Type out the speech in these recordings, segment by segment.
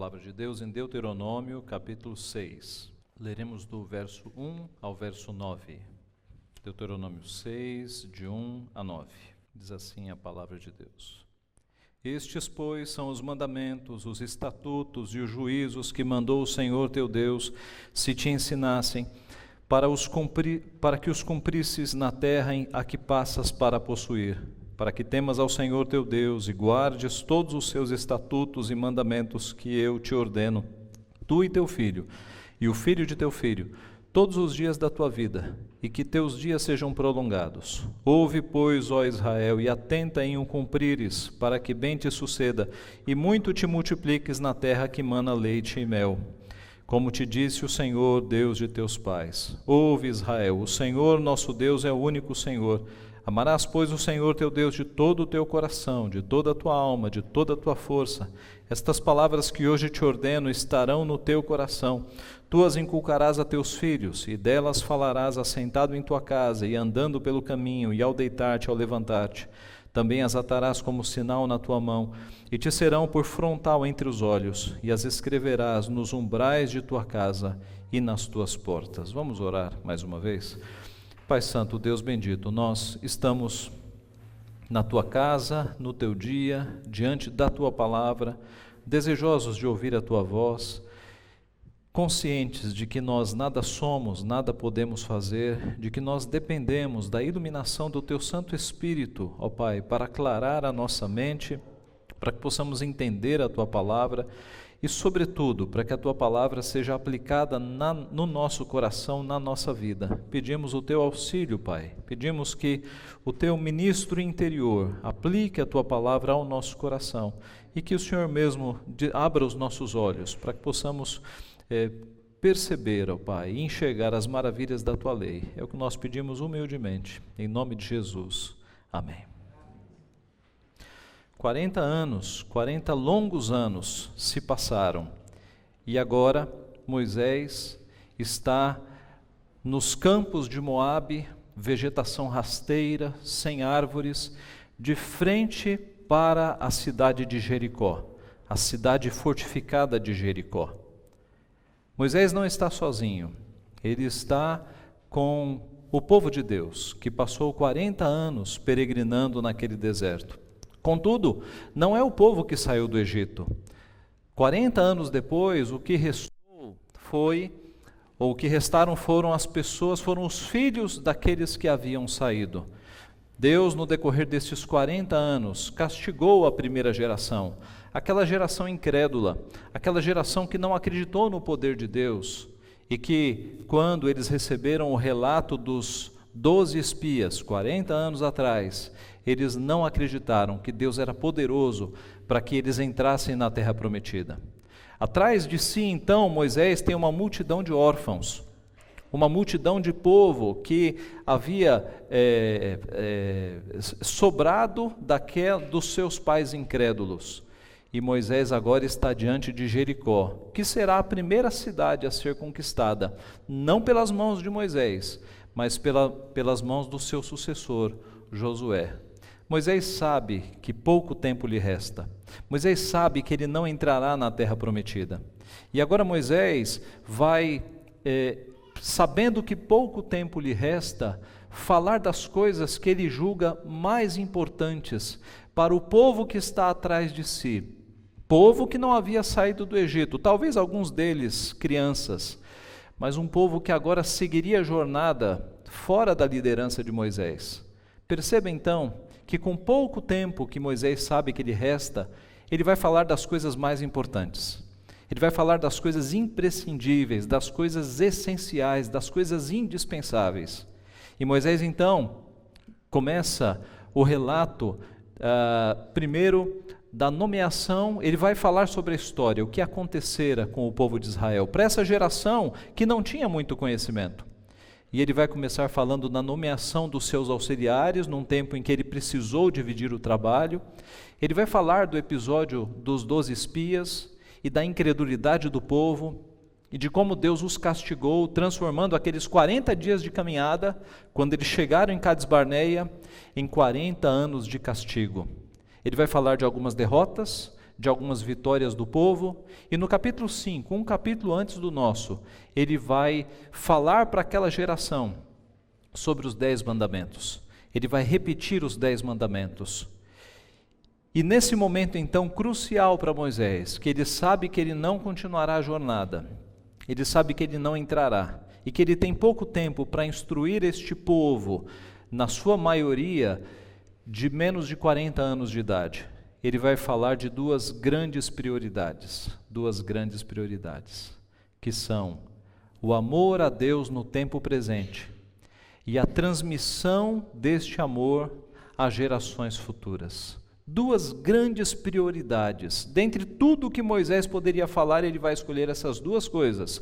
palavra de Deus em Deuteronômio, capítulo 6. Leremos do verso 1 ao verso 9. Deuteronômio 6, de 1 a 9. Diz assim a palavra de Deus. Estes, pois, são os mandamentos, os estatutos e os juízos que mandou o Senhor teu Deus, se te ensinassem, para que os cumprisses na terra a que passas para possuir, para que temas ao Senhor teu Deus e guardes todos os seus estatutos e mandamentos que eu te ordeno, tu e teu filho, e o filho de teu filho, todos os dias da tua vida, e que teus dias sejam prolongados. Ouve, pois, ó Israel, e atenta em o cumprires, para que bem te suceda, e muito te multipliques na terra que mana leite e mel. Como te disse o Senhor, Deus de teus pais. Ouve, Israel, o Senhor nosso Deus é o único Senhor. Amarás, pois, o Senhor teu Deus de todo o teu coração, de toda a tua alma, de toda a tua força. Estas palavras que hoje te ordeno estarão no teu coração. Tu as inculcarás a teus filhos, e delas falarás assentado em tua casa, e andando pelo caminho, e ao deitar-te, ao levantar-te. Também as atarás como sinal na tua mão, e te serão por frontal entre os olhos, e as escreverás nos umbrais de tua casa e nas tuas portas. Vamos orar mais uma vez? Pai Santo, Deus bendito, nós estamos na tua casa, no teu dia, diante da tua palavra, desejosos de ouvir a tua voz, conscientes de que nós nada somos, nada podemos fazer, de que nós dependemos da iluminação do teu Santo Espírito, ó Pai, para aclarar a nossa mente, para que possamos entender a tua palavra e, sobretudo, para que a tua palavra seja aplicada no nosso coração, na nossa vida. Pedimos o teu auxílio, Pai. Pedimos que o teu ministro interior aplique a tua palavra ao nosso coração e que o Senhor mesmo abra os nossos olhos para que possamos perceber, ó Pai, e enxergar as maravilhas da tua lei. É o que nós pedimos humildemente, em nome de Jesus. Amém. 40 anos, 40 longos anos se passaram, e agora Moisés está nos campos de Moabe, vegetação rasteira, sem árvores, de frente para a cidade de Jericó, a cidade fortificada de Jericó. Moisés não está sozinho, ele está com o povo de Deus, que passou 40 anos peregrinando naquele deserto. Contudo, não é o povo que saiu do Egito. 40 anos depois, o que restaram foram as pessoas, foram os filhos daqueles que haviam saído. Deus, no decorrer destes 40 anos, castigou a primeira geração, aquela geração incrédula, aquela geração que não acreditou no poder de Deus, e que, quando eles receberam o relato dos 12 espias, 40 anos atrás, eles não acreditaram que Deus era poderoso para que eles entrassem na terra prometida. Atrás de si, então, Moisés tem uma multidão de órfãos, uma multidão de povo que havia sobrado dos seus pais incrédulos. E Moisés agora está diante de Jericó, que será a primeira cidade a ser conquistada, não pelas mãos de Moisés, mas pelas mãos do seu sucessor, Josué. Moisés sabe que pouco tempo lhe resta. Moisés sabe que ele não entrará na terra prometida. E agora Moisés vai, sabendo que pouco tempo lhe resta, falar das coisas que ele julga mais importantes para o povo que está atrás de si. Povo que não havia saído do Egito, talvez alguns deles crianças, mas um povo que agora seguiria a jornada fora da liderança de Moisés. Perceba então que com pouco tempo que Moisés sabe que lhe resta, ele vai falar das coisas mais importantes. Ele vai falar das coisas imprescindíveis, das coisas essenciais, das coisas indispensáveis. E Moisés então começa o relato, primeiro, da nomeação. Ele vai falar sobre a história, o que acontecera com o povo de Israel, para essa geração que não tinha muito conhecimento. E ele vai começar falando na nomeação dos seus auxiliares, num tempo em que ele precisou dividir o trabalho. Ele vai falar do episódio dos 12 espias e da incredulidade do povo, e de como Deus os castigou, transformando aqueles 40 dias de caminhada, quando eles chegaram em Cades Barneia, em 40 anos de castigo. Ele vai falar de algumas derrotas, de algumas vitórias do povo, e no capítulo 5, um capítulo antes do nosso, ele vai falar para aquela geração sobre os 10 mandamentos. Ele vai repetir os 10 mandamentos. E nesse momento então crucial para Moisés, que ele sabe que ele não continuará a jornada, ele sabe que ele não entrará, e que ele tem pouco tempo para instruir este povo, na sua maioria de menos de 40 anos de idade, ele vai falar de duas grandes prioridades, que são o amor a Deus no tempo presente e a transmissão deste amor às gerações futuras. Duas grandes prioridades. Dentre tudo que Moisés poderia falar, ele vai escolher essas duas coisas.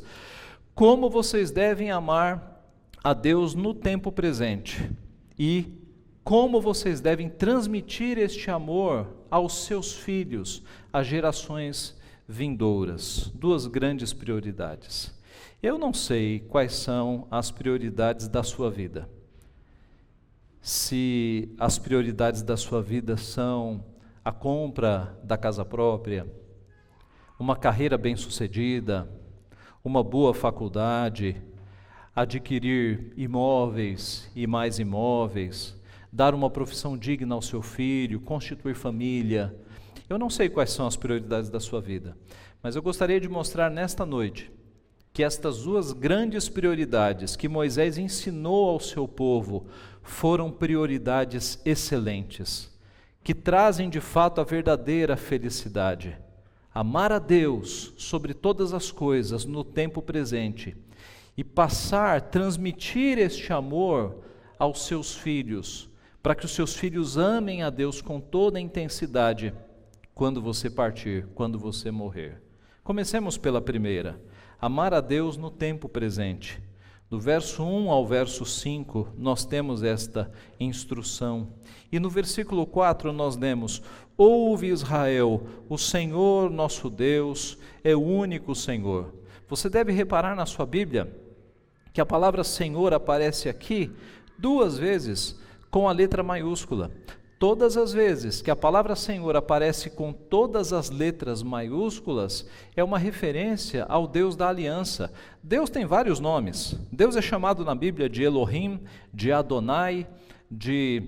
Como vocês devem amar a Deus no tempo presente e como vocês devem transmitir este amor aos seus filhos, às gerações vindouras. Duas grandes prioridades. Eu não sei quais são as prioridades da sua vida. Se as prioridades da sua vida são a compra da casa própria, uma carreira bem-sucedida, uma boa faculdade, adquirir imóveis e mais imóveis, dar uma profissão digna ao seu filho, constituir família. Eu não sei quais são as prioridades da sua vida, mas eu gostaria de mostrar nesta noite que estas duas grandes prioridades que Moisés ensinou ao seu povo foram prioridades excelentes, que trazem de fato a verdadeira felicidade. Amar a Deus sobre todas as coisas no tempo presente e transmitir este amor aos seus filhos, para que os seus filhos amem a Deus com toda a intensidade quando você partir, quando você morrer. Comecemos pela primeira, amar a Deus no tempo presente. Do verso 1 ao verso 5, nós temos esta instrução. E no versículo 4 nós lemos: ouve Israel, o Senhor nosso Deus é o único Senhor. Você deve reparar na sua Bíblia que a palavra Senhor aparece aqui 2 vezes com a letra maiúscula. Todas as vezes que a palavra Senhor aparece com todas as letras maiúsculas, é uma referência ao Deus da aliança. Deus tem vários nomes. Deus é chamado na Bíblia de Elohim, de Adonai, de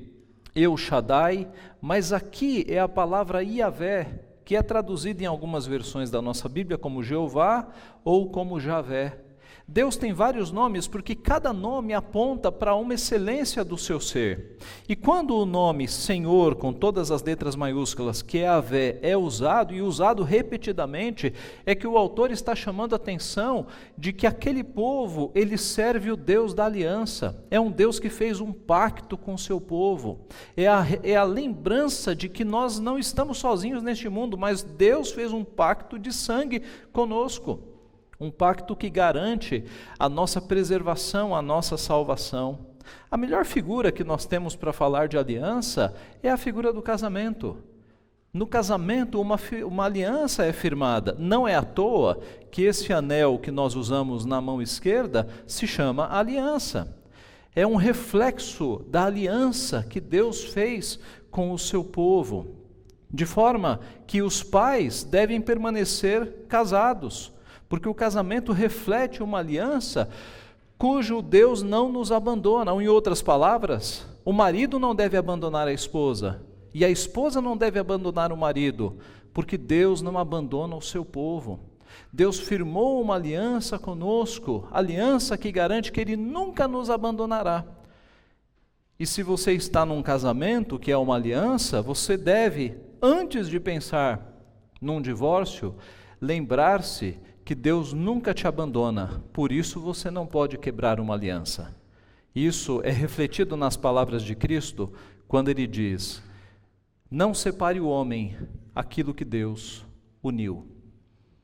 El Shaddai, mas aqui é a palavra Yahvé, que é traduzida em algumas versões da nossa Bíblia como Jeová ou como Javé. Deus tem vários nomes porque cada nome aponta para uma excelência do seu ser. E quando o nome Senhor, com todas as letras maiúsculas, que é Yahvé, é usado, e usado repetidamente, é que o autor está chamando a atenção de que aquele povo, ele serve o Deus da aliança. É um Deus que fez um pacto com o seu povo. É a lembrança de que nós não estamos sozinhos neste mundo, mas Deus fez um pacto de sangue conosco. Um pacto que garante a nossa preservação, a nossa salvação. A melhor figura que nós temos para falar de aliança é a figura do casamento. No casamento, uma aliança é firmada. Não é à toa que esse anel que nós usamos na mão esquerda se chama aliança. É um reflexo da aliança que Deus fez com o seu povo, de forma que os pais devem permanecer casados, porque o casamento reflete uma aliança cujo Deus não nos abandona. Ou, em outras palavras, o marido não deve abandonar a esposa, e a esposa não deve abandonar o marido, porque Deus não abandona o seu povo. Deus firmou uma aliança conosco, aliança que garante que Ele nunca nos abandonará. E se você está num casamento que é uma aliança, você deve, antes de pensar num divórcio, lembrar-se que Deus nunca te abandona, por isso você não pode quebrar uma aliança. Isso é refletido nas palavras de Cristo, quando Ele diz: não separe o homem aquilo que Deus uniu.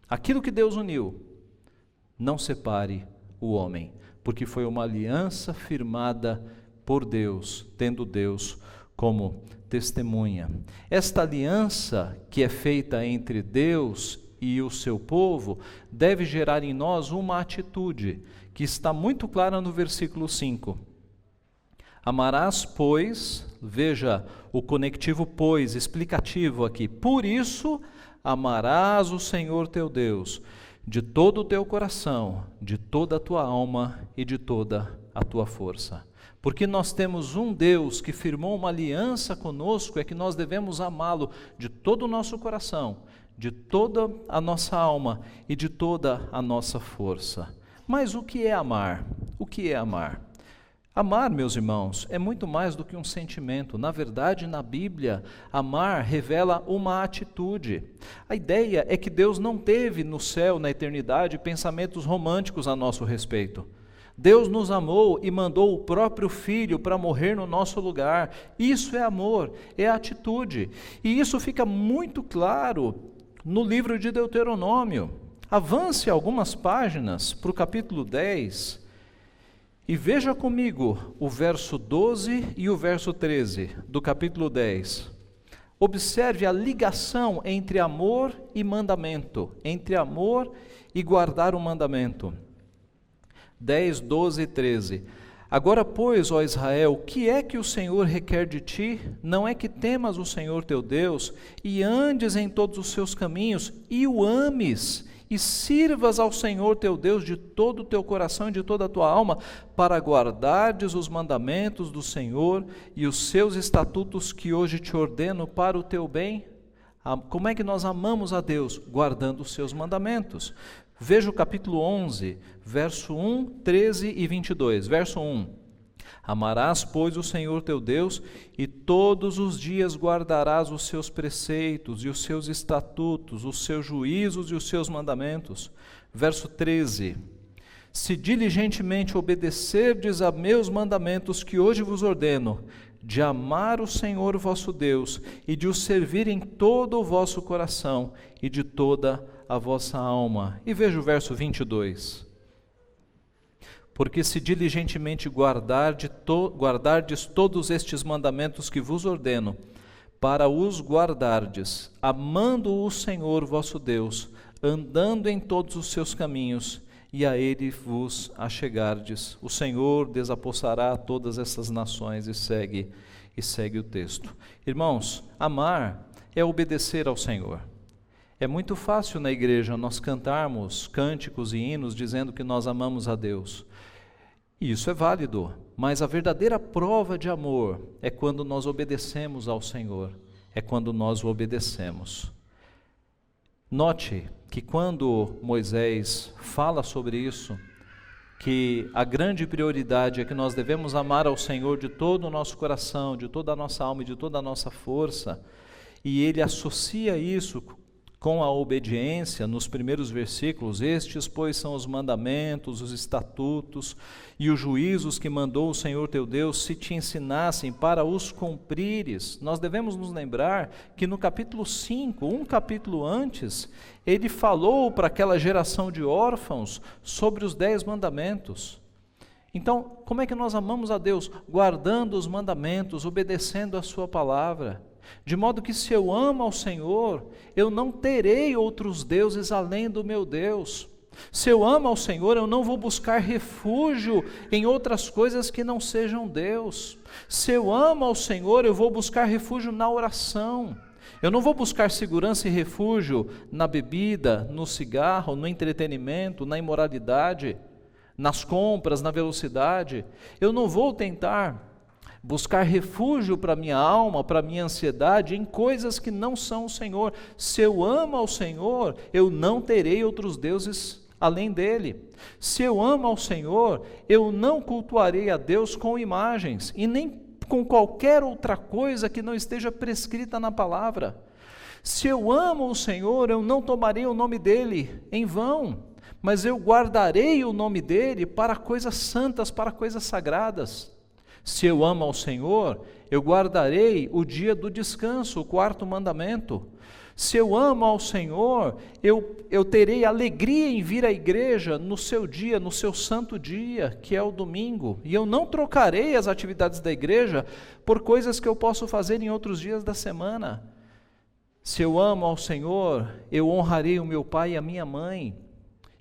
Aquilo que Deus uniu, não separe o homem, porque foi uma aliança firmada por Deus, tendo Deus como testemunha. Esta aliança que é feita entre Deus e o seu povo deve gerar em nós uma atitude que está muito clara no versículo 5. Amarás, pois, veja o conectivo pois, explicativo aqui. Por isso, amarás o Senhor teu Deus de todo o teu coração, de toda a tua alma e de toda a tua força. Porque nós temos um Deus que firmou uma aliança conosco, é que nós devemos amá-lo de todo o nosso coração, de toda a nossa alma e de toda a nossa força. Mas o que é amar? O que é amar? Amar, meus irmãos, é muito mais do que um sentimento. Na verdade, na Bíblia, amar revela uma atitude. A ideia é que Deus não teve no céu, na eternidade, pensamentos românticos a nosso respeito. Deus nos amou e mandou o próprio Filho para morrer no nosso lugar. Isso é amor, é atitude. E isso fica muito claro no livro de Deuteronômio. Avance algumas páginas para o capítulo 10 e veja comigo o verso 12 e o verso 13 do capítulo 10. Observe a ligação entre amor e mandamento, entre amor e guardar o mandamento. 10, 12 e 13. Agora, pois, ó Israel, o que é que o Senhor requer de ti? Não é que temas o Senhor teu Deus, e andes em todos os seus caminhos, e o ames, e sirvas ao Senhor teu Deus de todo o teu coração e de toda a tua alma, para guardardes os mandamentos do Senhor e os seus estatutos que hoje te ordeno para o teu bem? Como é que nós amamos a Deus? Guardando os seus mandamentos. Veja o capítulo 11, verso 1, 13 e 22. Verso 1. Amarás, pois, o Senhor teu Deus, e todos os dias guardarás os seus preceitos e os seus estatutos, os seus juízos e os seus mandamentos. Verso 13. Se diligentemente obedecerdes a meus mandamentos que hoje vos ordeno, de amar o Senhor vosso Deus e de o servir em todo o vosso coração e de toda a vossa alma. E veja o verso 22. Porque se diligentemente guardardes todos estes mandamentos que vos ordeno, para os guardardes, amando o Senhor vosso Deus, andando em todos os seus caminhos, e a Ele vos achegardes, o Senhor desapossará todas essas nações. E segue o texto. Irmãos, amar é obedecer ao Senhor. É muito fácil na igreja nós cantarmos cânticos e hinos dizendo que nós amamos a Deus. E isso é válido, mas a verdadeira prova de amor é quando nós obedecemos ao Senhor, é quando nós o obedecemos. Note que quando Moisés fala sobre isso, que a grande prioridade é que nós devemos amar ao Senhor de todo o nosso coração, de toda a nossa alma e de toda a nossa força, e ele associa isso com a obediência nos primeiros versículos. Estes, pois, são os mandamentos, os estatutos e os juízos que mandou o Senhor teu Deus, se te ensinassem para os cumprires. Nós devemos nos lembrar que no capítulo 5, um capítulo antes, ele falou para aquela geração de órfãos sobre os 10 mandamentos. Então, como é que nós amamos a Deus? Guardando os mandamentos, obedecendo a sua palavra. De modo que se eu amo ao Senhor, eu não terei outros deuses além do meu Deus. Se eu amo ao Senhor, eu não vou buscar refúgio em outras coisas que não sejam Deus. Se eu amo ao Senhor, eu vou buscar refúgio na oração. Eu não vou buscar segurança e refúgio na bebida, no cigarro, no entretenimento, na imoralidade, nas compras, na velocidade. Eu não vou tentar buscar refúgio para minha alma, para minha ansiedade, em coisas que não são o Senhor. Se eu amo ao Senhor, eu não terei outros deuses além dele. Se eu amo ao Senhor, eu não cultuarei a Deus com imagens, e nem com qualquer outra coisa que não esteja prescrita na palavra. Se eu amo o Senhor, eu não tomarei o nome dele em vão, mas eu guardarei o nome dele para coisas santas, para coisas sagradas. Se eu amo ao Senhor, eu guardarei o dia do descanso, o 4º mandamento. Se eu amo ao Senhor, eu terei alegria em vir à igreja no seu dia, no seu santo dia, que é o domingo. E eu não trocarei as atividades da igreja por coisas que eu posso fazer em outros dias da semana. Se eu amo ao Senhor, eu honrarei o meu pai e a minha mãe.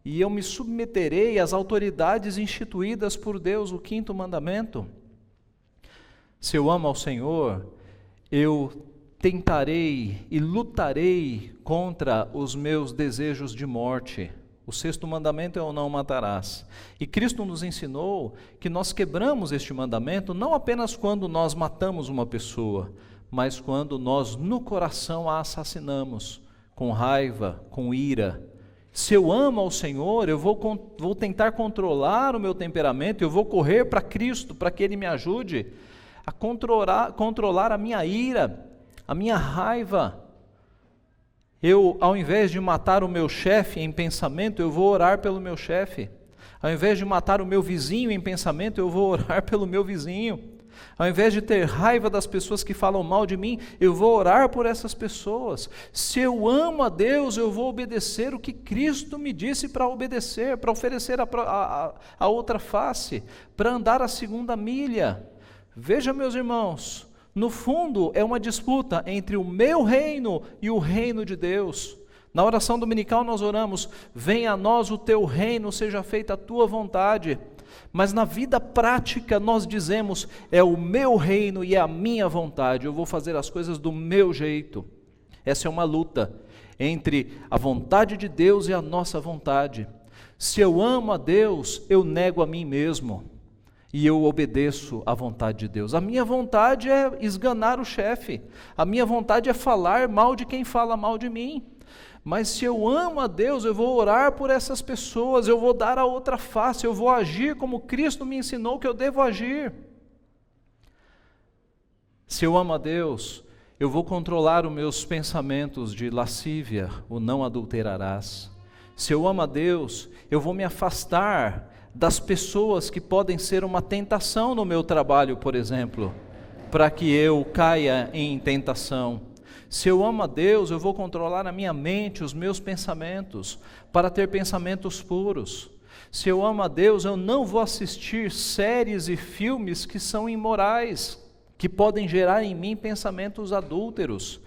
E eu me submeterei às autoridades instituídas por Deus, o 5º mandamento. Se eu amo ao Senhor, eu tentarei e lutarei contra os meus desejos de morte. O 6º mandamento é o não matarás. E Cristo nos ensinou que nós quebramos este mandamento não apenas quando nós matamos uma pessoa, mas quando nós no coração a assassinamos, com raiva, com ira. Se eu amo ao Senhor, eu vou tentar controlar o meu temperamento, eu vou correr para Cristo, para que Ele me ajude a controlar a minha ira, a minha raiva. Eu, ao invés de matar o meu chefe em pensamento, eu vou orar pelo meu chefe. Ao invés de matar o meu vizinho em pensamento, eu vou orar pelo meu vizinho. Ao invés de ter raiva das pessoas que falam mal de mim, eu vou orar por essas pessoas. Se eu amo a Deus, eu vou obedecer o que Cristo me disse para obedecer, para oferecer a outra face, para andar a 2ª milha. Veja, meus irmãos, no fundo é uma disputa entre o meu reino e o reino de Deus. Na oração dominical nós oramos: venha a nós o teu reino, seja feita a tua vontade. Mas na vida prática nós dizemos: é o meu reino e é a minha vontade, eu vou fazer as coisas do meu jeito. Essa é uma luta entre a vontade de Deus e a nossa vontade. Se eu amo a Deus, eu nego a mim mesmo e eu obedeço à vontade de Deus. A minha vontade é esganar o chefe, a minha vontade é falar mal de quem fala mal de mim. Mas se eu amo a Deus, eu vou orar por essas pessoas, eu vou dar a outra face, eu vou agir como Cristo me ensinou que eu devo agir. Se eu amo a Deus, eu vou controlar os meus pensamentos de lascívia, o não adulterarás. Se eu amo a Deus, eu vou me afastar das pessoas que podem ser uma tentação no meu trabalho, por exemplo, para que eu caia em tentação. Se eu amo a Deus, eu vou controlar a minha mente, os meus pensamentos, para ter pensamentos puros. Se eu amo a Deus, eu não vou assistir séries e filmes que são imorais, que podem gerar em mim pensamentos adúlteros.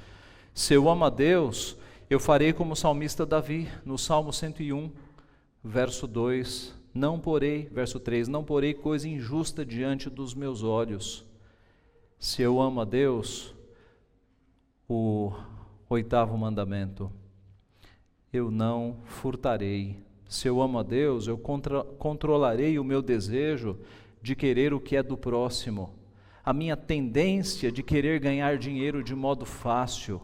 Se eu amo a Deus, eu farei como o salmista Davi, no Salmo 101, verso 2, verso 3, não porei coisa injusta diante dos meus olhos. Se eu amo a Deus, o 8º mandamento: eu não furtarei. Se eu amo a Deus, eu controlarei o meu desejo de querer o que é do próximo, a minha tendência de querer ganhar dinheiro de modo fácil,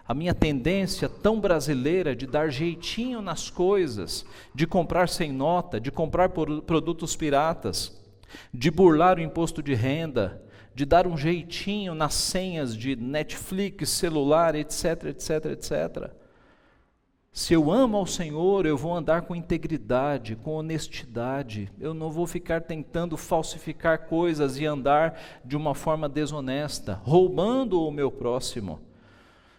a minha tendência tão brasileira de dar jeitinho nas coisas, de comprar sem nota, de comprar produtos piratas, de burlar o imposto de renda, de dar um jeitinho nas senhas de Netflix, celular, etc, etc, etc. Se eu amo ao Senhor, eu vou andar com integridade, com honestidade. Eu não vou ficar tentando falsificar coisas e andar de uma forma desonesta, roubando o meu próximo.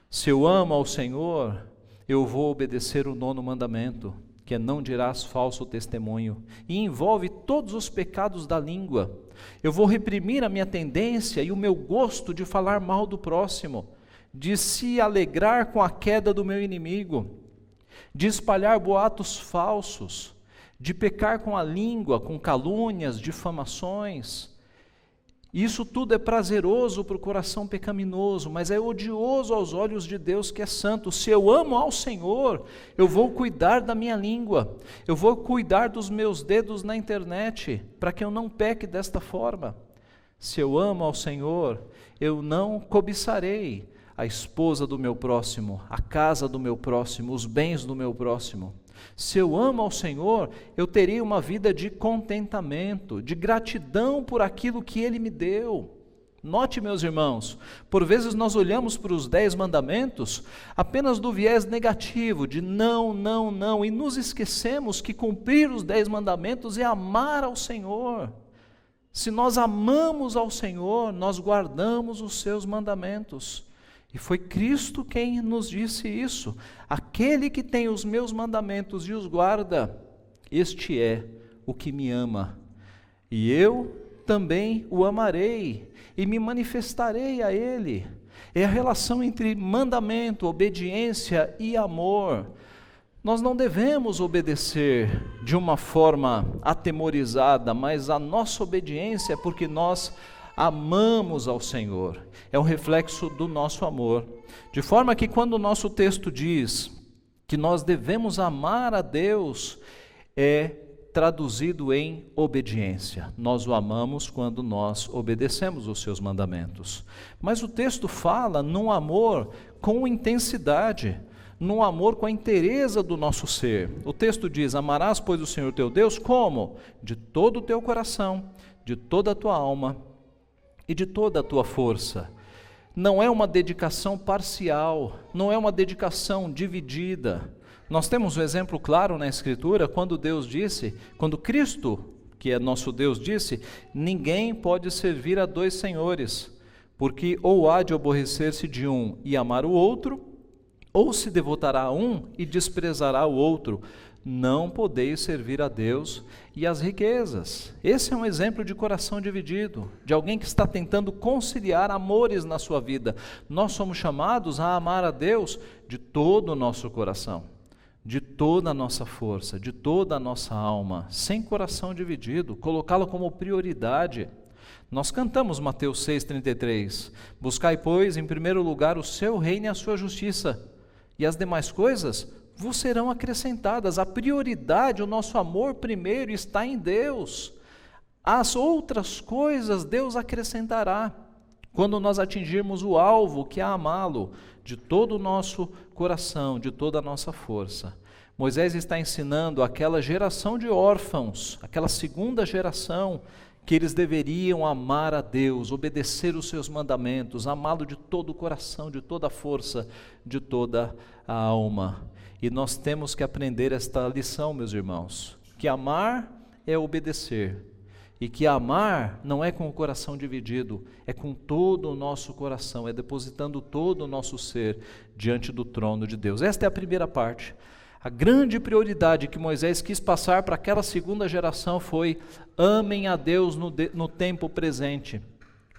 Se eu amo ao Senhor, eu vou obedecer o 9º mandamento, que é não dirás falso testemunho, e envolve todos os pecados da língua. Eu vou reprimir a minha tendência e o meu gosto de falar mal do próximo, de se alegrar com a queda do meu inimigo, de espalhar boatos falsos, de pecar com a língua, com calúnias, difamações. Isso tudo é prazeroso para o coração pecaminoso, mas é odioso aos olhos de Deus que é santo. Se eu amo ao Senhor, eu vou cuidar da minha língua, eu vou cuidar dos meus dedos na internet, para que eu não peque desta forma. Se eu amo ao Senhor, eu não cobiçarei a esposa do meu próximo, a casa do meu próximo, os bens do meu próximo. Se eu amo ao Senhor, eu terei uma vida de contentamento, de gratidão por aquilo que Ele me deu. Note, meus irmãos, por vezes nós olhamos para os 10 mandamentos apenas do viés negativo, de não, não, não, e nos esquecemos que cumprir os 10 mandamentos é amar ao Senhor. Se nós amamos ao Senhor, nós guardamos os seus mandamentos. E foi Cristo quem nos disse isso: aquele que tem os meus mandamentos e os guarda, este é o que me ama, e eu também o amarei, e me manifestarei a ele. É a relação entre mandamento, obediência e amor. Nós não devemos obedecer de uma forma atemorizada, mas a nossa obediência é porque nós amamos ao Senhor. É um reflexo do nosso amor. De forma que quando o nosso texto diz que nós devemos amar a Deus, é traduzido em obediência. Nós o amamos quando nós obedecemos os seus mandamentos. Mas o texto fala num amor com intensidade, num amor com a inteireza do nosso ser. O texto diz: amarás, pois, o Senhor teu Deus como? De todo o teu coração, de toda a tua alma e de toda a tua força. Não é uma dedicação parcial, não é uma dedicação dividida. Nós temos um exemplo claro na Escritura, quando Deus disse, quando Cristo, que é nosso Deus, disse: ninguém pode servir a dois senhores, porque ou há de aborrecer-se de um e amar o outro, ou se devotará a um e desprezará o outro. Não podeis servir a Deus e às riquezas. Esse é um exemplo de coração dividido, de alguém que está tentando conciliar amores na sua vida. Nós somos chamados a amar a Deus de todo o nosso coração, de toda a nossa força, de toda a nossa alma, sem coração dividido, colocá-lo como prioridade. Nós cantamos Mateus 6,33: buscai, pois, em primeiro lugar o seu reino e a sua justiça, e as demais coisas vos serão acrescentadas. A prioridade, o nosso amor primeiro está em Deus. As outras coisas Deus acrescentará quando nós atingirmos o alvo, que é amá-lo de todo o nosso coração, de toda a nossa força. Moisés está ensinando aquela geração de órfãos, aquela segunda geração, que eles deveriam amar a Deus, obedecer os seus mandamentos, amá-lo de todo o coração, de toda a força, de toda a alma. E nós temos que aprender esta lição, meus irmãos, que amar é obedecer, e que amar não é com o coração dividido, é com todo o nosso coração, é depositando todo o nosso ser diante do trono de Deus. Esta é a primeira parte. A grande prioridade que Moisés quis passar para aquela segunda geração foi: amem a Deus no tempo presente,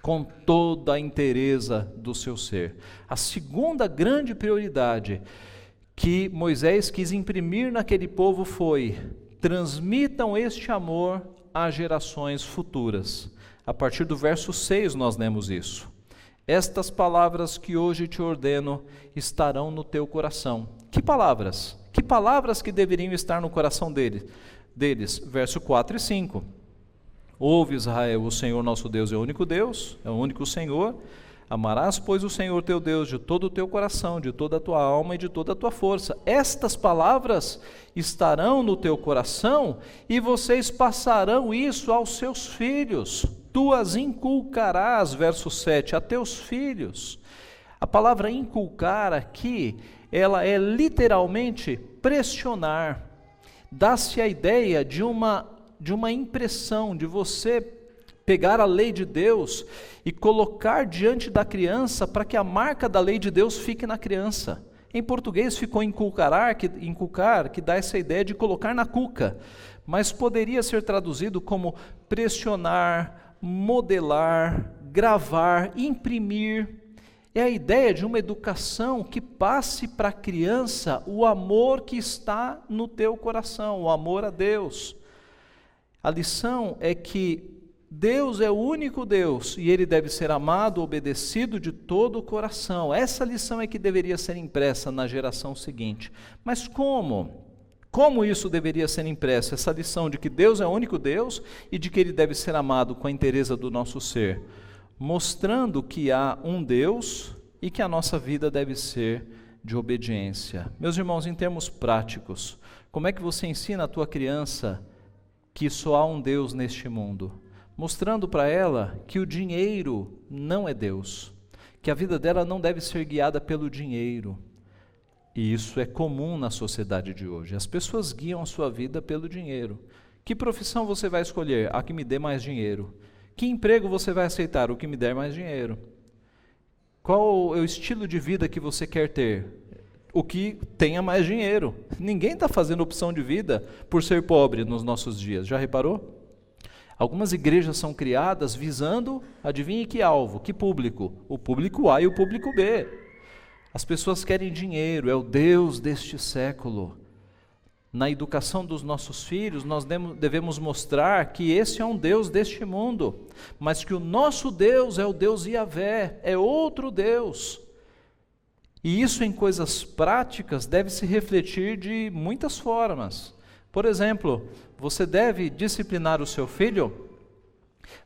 com toda a inteireza do seu ser. A segunda grande prioridade que Moisés quis imprimir naquele povo foi: transmitam este amor às gerações futuras. A partir do verso 6 nós lemos isso. Estas palavras que hoje te ordeno estarão no teu coração. Que palavras? Que palavras que deveriam estar no coração deles? Verso 4 e 5. Ouve, Israel, o Senhor nosso Deus é o único Deus, é o único Senhor. Amarás, pois, o Senhor teu Deus de todo o teu coração, de toda a tua alma e de toda a tua força. Estas palavras estarão no teu coração e vocês passarão isso aos seus filhos. Tu as inculcarás, verso 7, a teus filhos. A palavra inculcar aqui, ela é literalmente pressionar. Dá-se a ideia de uma impressão, de você pegar a lei de Deus e colocar diante da criança para que a marca da lei de Deus fique na criança. Em português ficou inculcar, que dá essa ideia de colocar na cuca, mas poderia ser traduzido como pressionar, modelar, gravar, imprimir. É a ideia de uma educação que passe para a criança o amor que está no teu coração, o amor a Deus. A lição é que Deus é o único Deus e Ele deve ser amado, obedecido de todo o coração. Essa lição é que deveria ser impressa na geração seguinte. Mas como? Como isso deveria ser impresso? Essa lição de que Deus é o único Deus e de que Ele deve ser amado com a inteireza do nosso ser. Mostrando que há um Deus e que a nossa vida deve ser de obediência. Meus irmãos, em termos práticos, como é que você ensina a tua criança que só há um Deus neste mundo? Mostrando para ela que o dinheiro não é Deus, que a vida dela não deve ser guiada pelo dinheiro. E isso é comum na sociedade de hoje. As pessoas guiam a sua vida pelo dinheiro. Que profissão você vai escolher? A que me dê mais dinheiro. Que emprego você vai aceitar? O que me der mais dinheiro. Qual é o estilo de vida que você quer ter? O que tenha mais dinheiro. Ninguém está fazendo opção de vida por ser pobre nos nossos dias. Já reparou? Algumas igrejas são criadas visando, adivinhe que alvo, que público? O público A e o público B. As pessoas querem dinheiro, é o Deus deste século. Na educação dos nossos filhos, nós devemos mostrar que esse é um Deus deste mundo, mas que o nosso Deus é o Deus Yahvé, é outro Deus. E isso em coisas práticas deve se refletir de muitas formas. Por exemplo, você deve disciplinar o seu filho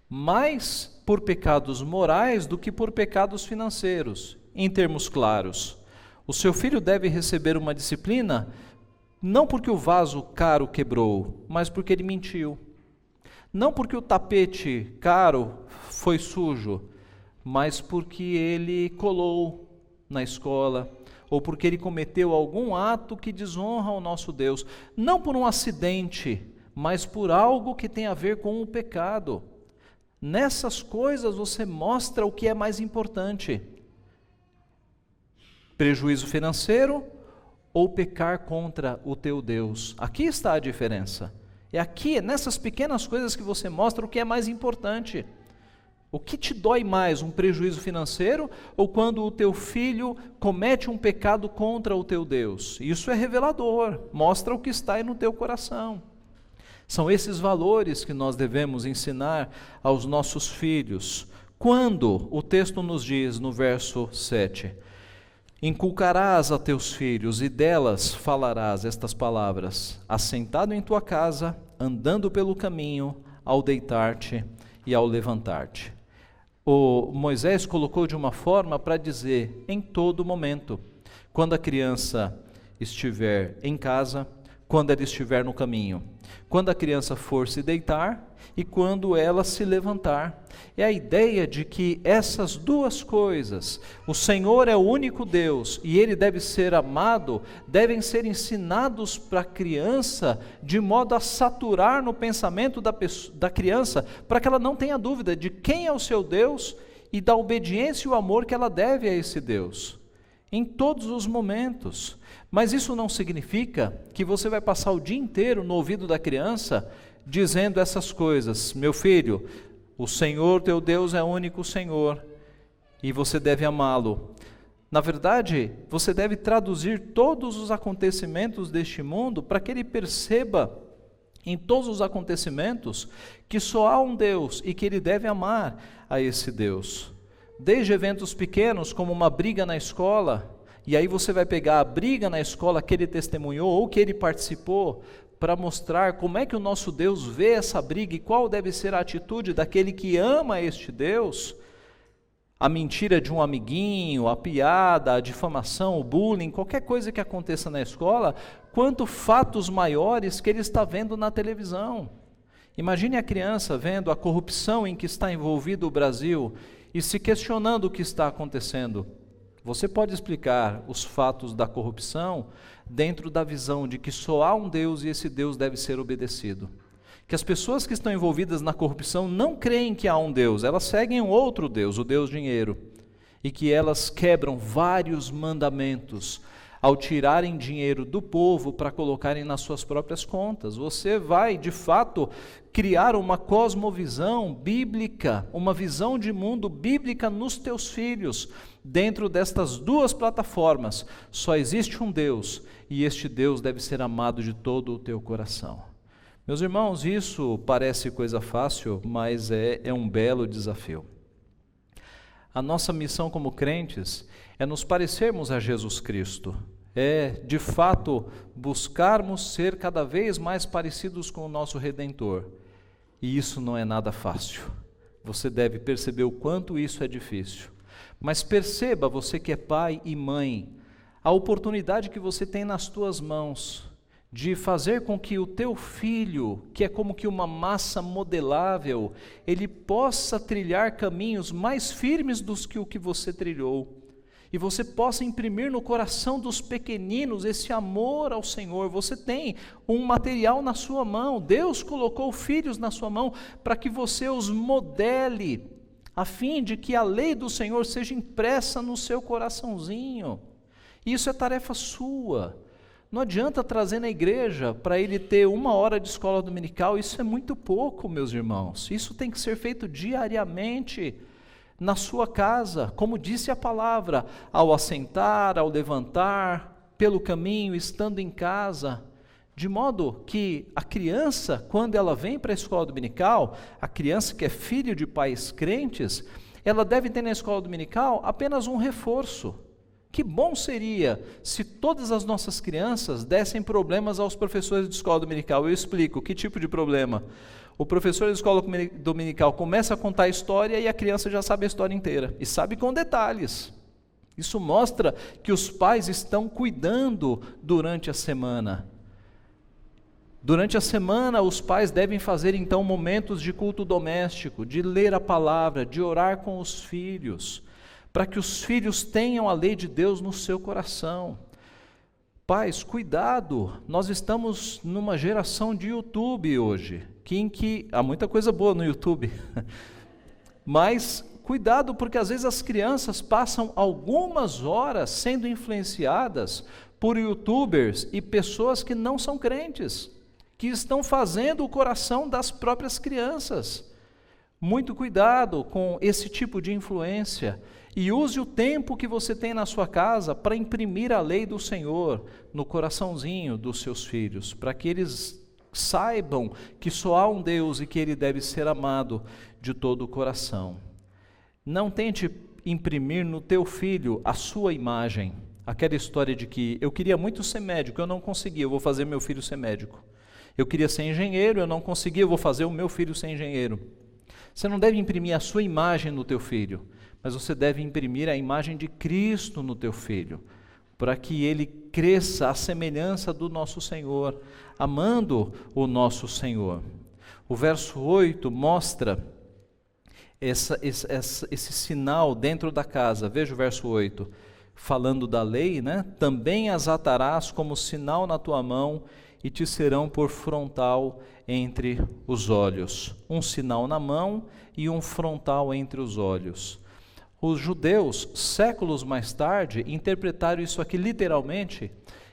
mais por pecados morais do que por pecados financeiros, em termos claros. O seu filho deve receber uma disciplina não porque o vaso caro quebrou, mas porque ele mentiu. Não porque o tapete caro foi sujo, mas porque ele colou na escola, ou porque ele cometeu algum ato que desonra o nosso Deus. Não por um acidente, mas por algo que tem a ver com o pecado. Nessas coisas você mostra o que é mais importante: prejuízo financeiro ou pecar contra o teu Deus. Aqui está a diferença. É aqui, nessas pequenas coisas que você mostra o que é mais importante. O que te dói mais, um prejuízo financeiro ou quando o teu filho comete um pecado contra o teu Deus? Isso é revelador, mostra o que está aí no teu coração. São esses valores que nós devemos ensinar aos nossos filhos. Quando o texto nos diz no verso 7, inculcarás a teus filhos e delas falarás estas palavras, assentado em tua casa, andando pelo caminho, ao deitar-te e ao levantar-te. O Moisés colocou de uma forma para dizer em todo momento, quando a criança estiver em casa, quando ela estiver no caminho, quando a criança for se deitar e quando ela se levantar. É a ideia de que essas duas coisas, o Senhor é o único Deus e Ele deve ser amado, devem ser ensinados para a criança de modo a saturar no pensamento da criança, para que ela não tenha dúvida de quem é o seu Deus e da obediência e o amor que ela deve a esse Deus, em todos os momentos. Mas isso não significa que você vai passar o dia inteiro no ouvido da criança dizendo essas coisas: meu filho, o Senhor teu Deus é o único Senhor e você deve amá-lo. Na verdade, você deve traduzir todos os acontecimentos deste mundo para que ele perceba em todos os acontecimentos que só há um Deus e que ele deve amar a esse Deus. Desde eventos pequenos como uma briga na escola, e aí você vai pegar a briga na escola que ele testemunhou ou que ele participou, para mostrar como é que o nosso Deus vê essa briga e qual deve ser a atitude daquele que ama este Deus. A mentira de um amiguinho, a piada, a difamação, o bullying, qualquer coisa que aconteça na escola, quanto fatos maiores que ele está vendo na televisão. Imagine a criança vendo a corrupção em que está envolvido o Brasil e se questionando o que está acontecendo. Você pode explicar os fatos da corrupção dentro da visão de que só há um Deus e esse Deus deve ser obedecido. Que as pessoas que estão envolvidas na corrupção não creem que há um Deus, elas seguem um outro Deus, o Deus dinheiro, e que elas quebram vários mandamentos ao tirarem dinheiro do povo para colocarem nas suas próprias contas. Você vai, de fato, criar uma cosmovisão bíblica, uma visão de mundo bíblica nos teus filhos. Dentro destas duas plataformas, só existe um Deus, e este Deus deve ser amado de todo o teu coração. Meus irmãos, isso parece coisa fácil, mas é um belo desafio. A nossa missão como crentes é nos parecermos a Jesus Cristo, é, de fato, buscarmos ser cada vez mais parecidos com o nosso Redentor. E isso não é nada fácil. Você deve perceber o quanto isso é difícil. Mas perceba, você que é pai e mãe, a oportunidade que você tem nas tuas mãos de fazer com que o teu filho, que é como que uma massa modelável, ele possa trilhar caminhos mais firmes do que o que você trilhou. E você possa imprimir no coração dos pequeninos esse amor ao Senhor. Você tem um material na sua mão, Deus colocou filhos na sua mão para que você os modele, a fim de que a lei do Senhor seja impressa no seu coraçãozinho. Isso é tarefa sua. Não adianta trazer na igreja para ele ter 1 hora de escola dominical, isso é muito pouco, meus irmãos. Isso tem que ser feito diariamente na sua casa, como disse a palavra, ao assentar, ao levantar, pelo caminho, estando em casa. De modo que a criança, quando ela vem para a escola dominical, a criança que é filho de pais crentes, ela deve ter na escola dominical apenas um reforço. Que bom seria se todas as nossas crianças dessem problemas aos professores de escola dominical. Eu explico que tipo de problema. O professor de escola dominical começa a contar a história e a criança já sabe a história inteira, e sabe com detalhes. Isso mostra que os pais estão cuidando durante a semana. Durante a semana, os pais devem fazer então momentos de culto doméstico, de ler a palavra, de orar com os filhos, para que os filhos tenham a lei de Deus no seu coração. Pais, cuidado, nós estamos numa geração de YouTube hoje, em que há muita coisa boa no YouTube, mas cuidado, porque às vezes as crianças passam algumas horas sendo influenciadas por YouTubers e pessoas que não são crentes, que estão fazendo o coração das próprias crianças. Muito cuidado com esse tipo de influência, e use o tempo que você tem na sua casa para imprimir a lei do Senhor no coraçãozinho dos seus filhos, para que eles saibam que só há um Deus e que Ele deve ser amado de todo o coração. Não tente imprimir no teu filho a sua imagem, aquela história de que eu queria muito ser médico, eu não consegui, eu vou fazer meu filho ser médico. Eu queria ser engenheiro, eu não consegui, eu vou fazer o meu filho ser engenheiro. Você não deve imprimir a sua imagem no teu filho, mas você deve imprimir a imagem de Cristo no teu filho, para que ele cresça à semelhança do nosso Senhor, amando o nosso Senhor. O verso 8 mostra esse sinal dentro da casa. Veja o verso 8, falando da lei, né? Também as atarás como sinal na tua mão, e te serão por frontal entre os olhos. Um sinal na mão e um frontal entre os olhos. Os judeus, séculos mais tarde, interpretaram isso aqui literalmente,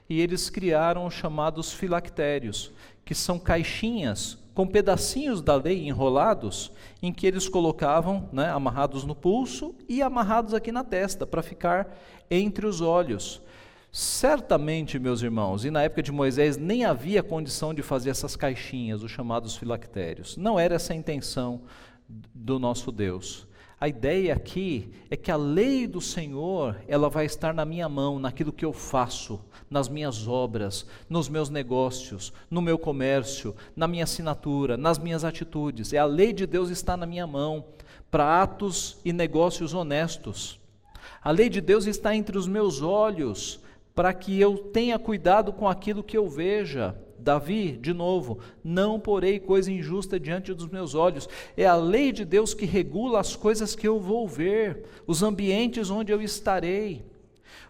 e eles criaram os chamados filactérios, que são caixinhas com pedacinhos da lei enrolados, em que eles colocavam, né, amarrados no pulso e amarrados aqui na testa, para ficar entre os olhos. Certamente, meus irmãos, e na época de Moisés nem havia condição de fazer essas caixinhas, os chamados filactérios. Não era essa a intenção do nosso Deus. A ideia aqui é que a lei do Senhor, ela vai estar na minha mão, naquilo que eu faço, nas minhas obras, nos meus negócios, no meu comércio, na minha assinatura, nas minhas atitudes. A lei de Deus está na minha mão, para atos e negócios honestos. A lei de Deus está entre os meus olhos, para que eu tenha cuidado com aquilo que eu veja. Davi, de novo, não porei coisa injusta diante dos meus olhos. É a lei de Deus que regula as coisas que eu vou ver, os ambientes onde eu estarei.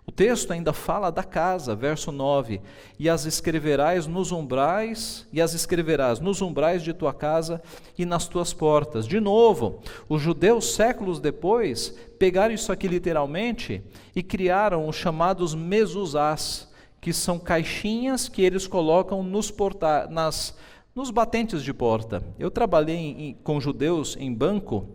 O texto ainda fala da casa, verso 9, e as escreverás nos umbrais de tua casa e nas tuas portas. De novo, os judeus séculos depois pegaram isso aqui literalmente e criaram os chamados mezuzás, que são caixinhas que eles colocam nos batentes de porta. Eu trabalhei com judeus em banco,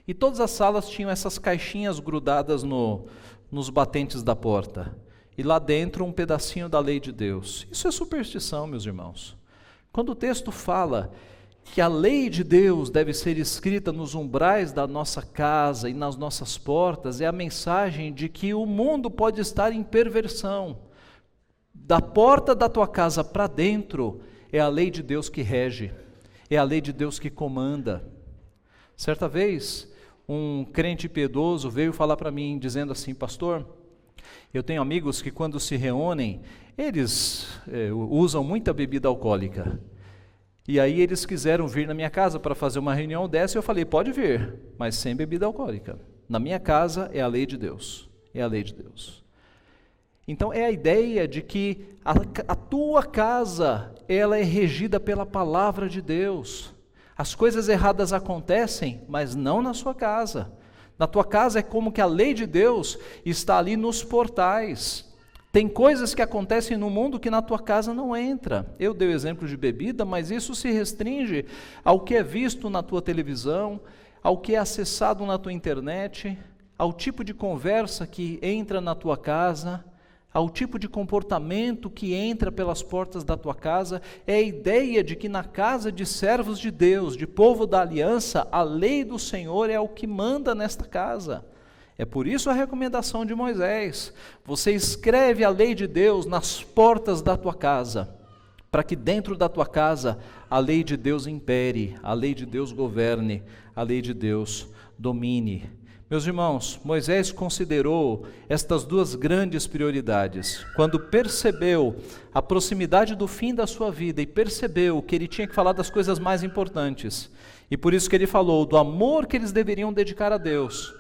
e todas as salas tinham essas caixinhas grudadas nos batentes da porta, e lá dentro um pedacinho da lei de Deus. Isso é superstição, meus irmãos. Quando o texto fala que a lei de Deus deve ser escrita nos umbrais da nossa casa e nas nossas portas, é a mensagem de que o mundo pode estar em perversão. Da porta da tua casa para dentro, é a lei de Deus que rege, é a lei de Deus que comanda. Certa vez, um crente piedoso veio falar para mim, dizendo assim: pastor, eu tenho amigos que quando se reúnem, eles usam muita bebida alcoólica, e aí eles quiseram vir na minha casa para fazer uma reunião dessa, e eu falei: pode vir, mas sem bebida alcoólica. Na minha casa é a lei de Deus, é a lei de Deus. Então é a ideia de que a tua casa, ela é regida pela palavra de Deus. As coisas erradas acontecem, mas não na sua casa. Na tua casa é como que a lei de Deus está ali nos portais. Tem coisas que acontecem no mundo que na tua casa não entra. Eu dei o exemplo de bebida, mas isso se restringe ao que é visto na tua televisão, ao que é acessado na tua internet, ao tipo de conversa que entra na tua casa, ao tipo de comportamento que entra pelas portas da tua casa, é a ideia de que na casa de servos de Deus, de povo da aliança, a lei do Senhor é o que manda nesta casa. É por isso a recomendação de Moisés: você escreve a lei de Deus nas portas da tua casa, para que dentro da tua casa a lei de Deus impere, a lei de Deus governe, a lei de Deus domine. Meus irmãos, Moisés considerou estas duas grandes prioridades. Quando percebeu a proximidade do fim da sua vida e percebeu que ele tinha que falar das coisas mais importantes, e por isso que ele falou do amor que eles deveriam dedicar a Deus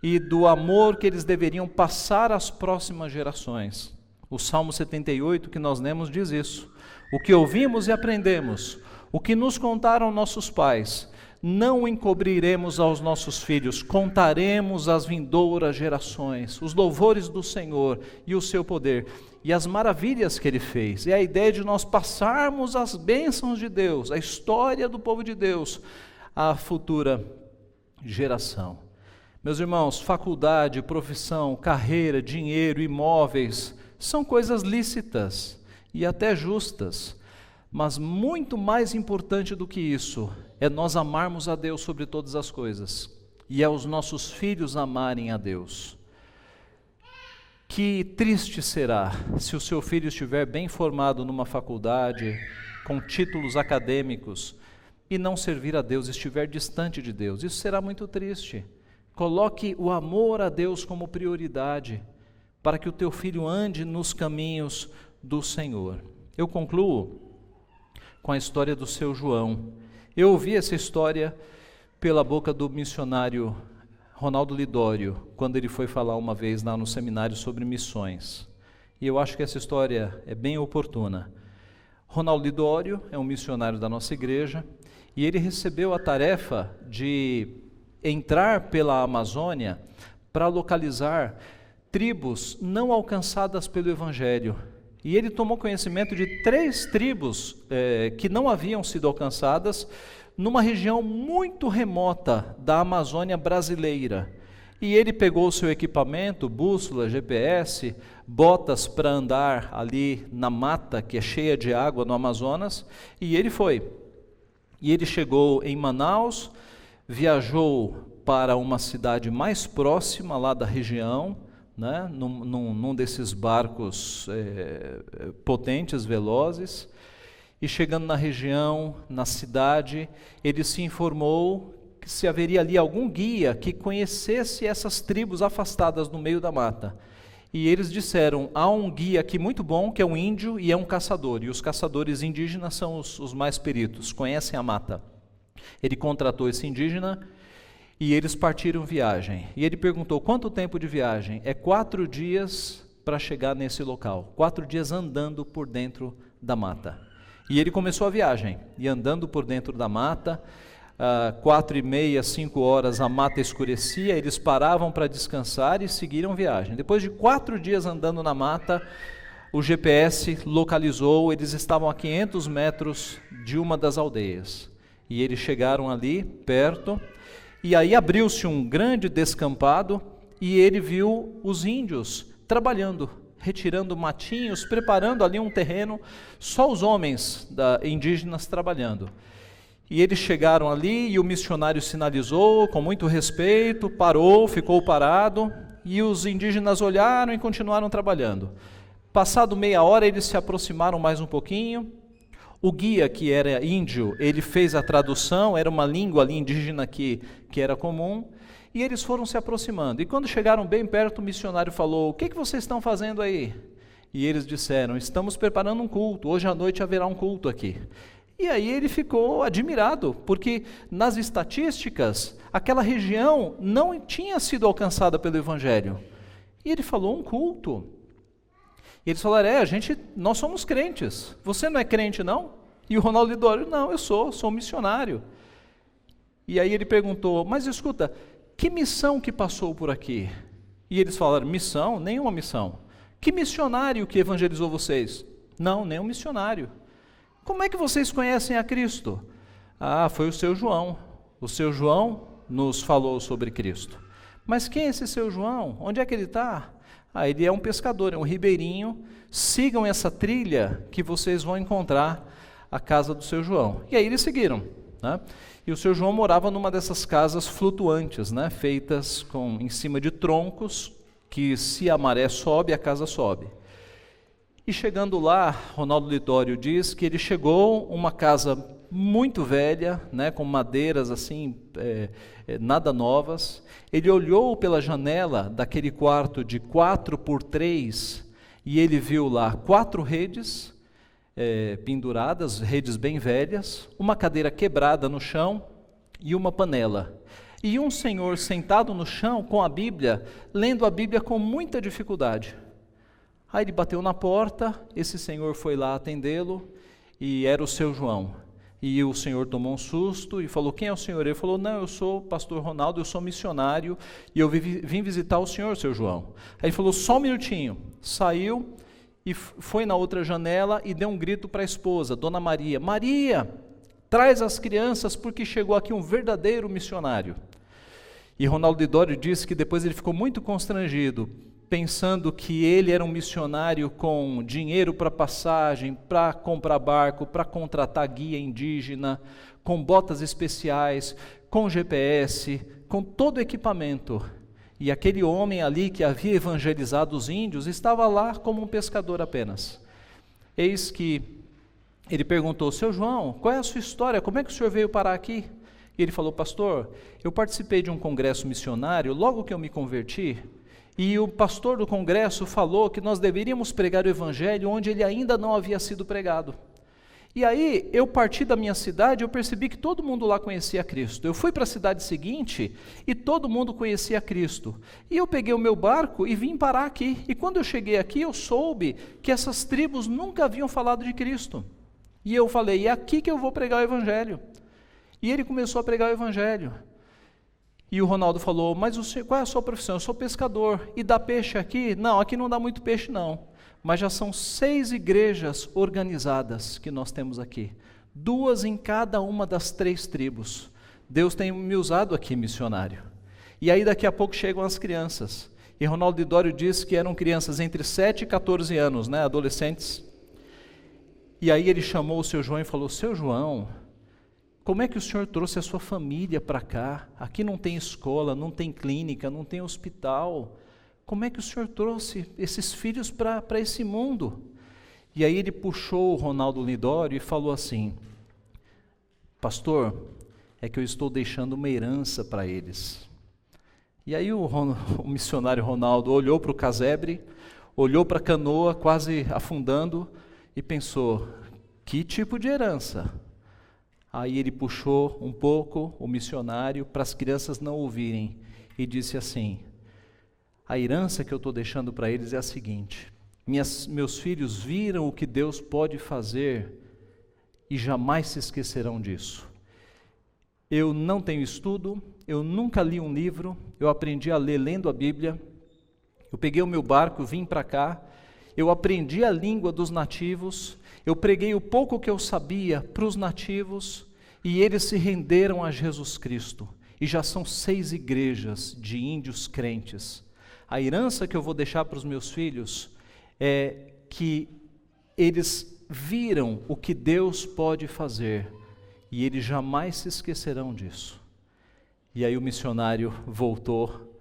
e do amor que eles deveriam passar às próximas gerações. O Salmo 78 que nós lemos diz isso: o que ouvimos e aprendemos, o que nos contaram nossos pais, não encobriremos aos nossos filhos, contaremos às vindouras gerações os louvores do Senhor e o seu poder e as maravilhas que Ele fez. É a ideia de nós passarmos as bênçãos de Deus, a história do povo de Deus, à futura geração. Meus irmãos, faculdade, profissão, carreira, dinheiro, imóveis, são coisas lícitas e até justas, mas muito mais importante do que isso é nós amarmos a Deus sobre todas as coisas e é os nossos filhos amarem a Deus. Que triste será se o seu filho estiver bem formado numa faculdade, com títulos acadêmicos, e não servir a Deus, estiver distante de Deus. Isso será muito triste. Coloque o amor a Deus como prioridade, para que o teu filho ande nos caminhos do Senhor. Eu concluo com a história do seu João. Eu ouvi essa história pela boca do missionário Ronaldo Lidório, quando ele foi falar uma vez lá no seminário sobre missões. E eu acho que essa história é bem oportuna. Ronaldo Lidório é um missionário da nossa igreja, e ele recebeu a tarefa de entrar pela Amazônia para localizar tribos não alcançadas pelo Evangelho. E ele tomou conhecimento de 3 tribos que não haviam sido alcançadas numa região muito remota da Amazônia brasileira. E ele pegou o seu equipamento, bússola, GPS, botas para andar ali na mata que é cheia de água no Amazonas, e ele foi. E ele chegou em Manaus, viajou para uma cidade mais próxima lá da região, né, num desses barcos potentes, velozes, e chegando na região, na cidade, ele se informou que se haveria ali algum guia que conhecesse essas tribos afastadas no meio da mata. E eles disseram: há um guia aqui muito bom, que é um índio e é um caçador, e os caçadores indígenas são os mais peritos, conhecem a mata. Ele contratou esse indígena, e eles partiram viagem. E ele perguntou: quanto tempo de viagem? É 4 dias para chegar nesse local. 4 dias andando por dentro da mata. E ele começou a viagem, e andando por dentro da mata, 4h30, 5 horas, a mata escurecia, eles paravam para descansar e seguiram viagem. Depois de 4 dias andando na mata, o GPS localizou, eles estavam a 500 metros de uma das aldeias. E eles chegaram ali, perto, e aí abriu-se um grande descampado e ele viu os índios trabalhando, retirando matinhos, preparando ali um terreno, só os homens indígenas trabalhando. E eles chegaram ali e o missionário sinalizou com muito respeito, parou, ficou parado, e os indígenas olharam e continuaram trabalhando. Passado meia hora eles se aproximaram mais um pouquinho. O guia, que era índio, ele fez a tradução, era uma língua ali indígena que era comum, e eles foram se aproximando. E quando chegaram bem perto, o missionário falou: o que vocês estão fazendo aí? E eles disseram: estamos preparando um culto, hoje à noite haverá um culto aqui. E aí ele ficou admirado, porque nas estatísticas, aquela região não tinha sido alcançada pelo Evangelho. E ele falou: um culto. E eles falaram: nós somos crentes, você não é crente não? E o Ronaldo Lidório: não, eu sou um missionário. E aí ele perguntou: mas escuta, que missão que passou por aqui? E eles falaram: missão? Nenhuma missão. Que missionário que evangelizou vocês? Não, nenhum missionário. Como é que vocês conhecem a Cristo? Ah, foi o seu João. O seu João nos falou sobre Cristo. Mas quem é esse seu João? Onde é que ele está? Ele é um pescador, é um ribeirinho, sigam essa trilha que vocês vão encontrar a casa do seu João. E aí eles seguiram, né? E o seu João morava numa dessas casas flutuantes, né? Feitas em cima de troncos, que se a maré sobe, a casa sobe. E chegando lá, Ronaldo Lidório diz que ele chegou uma casa muito velha, né, com madeiras assim, nada novas. Ele olhou pela janela daquele quarto de 4x3 e ele viu lá 4 redes penduradas, redes bem velhas, uma cadeira quebrada no chão e uma panela. E um senhor sentado no chão com a Bíblia, lendo a Bíblia com muita dificuldade. Aí ele bateu na porta, esse senhor foi lá atendê-lo e era o seu João. E o senhor tomou um susto e falou: quem é o senhor? Ele falou: não, eu sou o pastor Ronaldo, eu sou missionário e eu vim visitar o senhor, seu João. Aí ele falou: só um minutinho. Saiu e foi na outra janela e deu um grito para a esposa, Dona Maria: Maria, traz as crianças porque chegou aqui um verdadeiro missionário. E Ronaldo Lidório disse que depois ele ficou muito constrangido, pensando que ele era um missionário com dinheiro para passagem, para comprar barco, para contratar guia indígena, com botas especiais, com GPS, com todo o equipamento. E aquele homem ali que havia evangelizado os índios estava lá como um pescador apenas. Eis que ele perguntou: seu João, qual é a sua história? Como é que o senhor veio parar aqui? E ele falou: pastor, eu participei de um congresso missionário logo que eu me converti, e o pastor do congresso falou que nós deveríamos pregar o evangelho onde ele ainda não havia sido pregado. E aí eu parti da minha cidade, eu percebi que todo mundo lá conhecia Cristo. Eu fui para a cidade seguinte e todo mundo conhecia Cristo. E eu peguei o meu barco e vim parar aqui. E quando eu cheguei aqui, eu soube que essas tribos nunca haviam falado de Cristo. E eu falei: é aqui que eu vou pregar o evangelho. E ele começou a pregar o evangelho. E o Ronaldo falou: mas qual é a sua profissão? Eu sou pescador. E dá peixe aqui? Não, aqui não dá muito peixe não. Mas já são 6 igrejas organizadas que nós temos aqui. 2 em cada uma das 3 tribos. Deus tem me usado aqui, missionário. E aí daqui a pouco chegam as crianças. E Ronaldo Lidório disse que eram crianças entre 7 e 14 anos, né, adolescentes. E aí ele chamou o seu João e falou: seu João, como é que o senhor trouxe a sua família para cá? Aqui não tem escola, não tem clínica, não tem hospital. Como é que o senhor trouxe esses filhos para esse mundo? E aí ele puxou o Ronaldo Lidório e falou assim: pastor, é que eu estou deixando uma herança para eles. E aí o missionário Ronaldo olhou para o casebre, olhou para a canoa quase afundando e pensou: que tipo de herança? Aí ele puxou um pouco o missionário para as crianças não ouvirem e disse assim: a herança que eu estou deixando para eles é a seguinte: meus filhos viram o que Deus pode fazer e jamais se esquecerão disso. Eu não tenho estudo, eu nunca li um livro, eu aprendi a ler lendo a Bíblia, eu peguei o meu barco, vim para cá, eu aprendi a língua dos nativos, eu preguei o pouco que eu sabia para os nativos e eles se renderam a Jesus Cristo. E já são 6 igrejas de índios crentes. A herança que eu vou deixar para os meus filhos é que eles viram o que Deus pode fazer e eles jamais se esquecerão disso. E aí o missionário voltou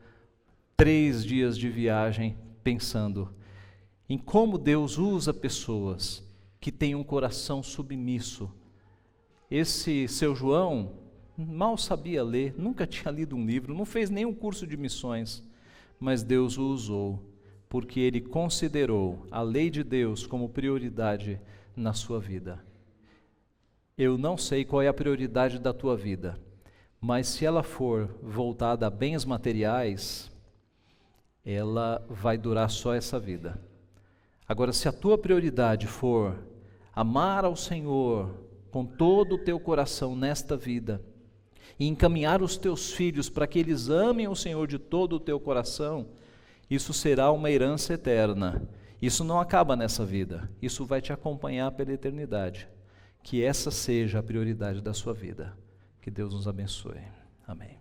3 dias de viagem pensando em como Deus usa pessoas que têm um coração submisso. Esse seu João mal sabia ler, nunca tinha lido um livro, não fez nenhum curso de missões, mas Deus o usou, porque ele considerou a lei de Deus como prioridade na sua vida. Eu não sei qual é a prioridade da tua vida, mas se ela for voltada a bens materiais, ela vai durar só essa vida. Agora, se a tua prioridade for amar ao Senhor com todo o teu coração nesta vida, e encaminhar os teus filhos para que eles amem o Senhor de todo o teu coração, isso será uma herança eterna. Isso não acaba nessa vida, isso vai te acompanhar pela eternidade. Que essa seja a prioridade da sua vida. Que Deus nos abençoe. Amém.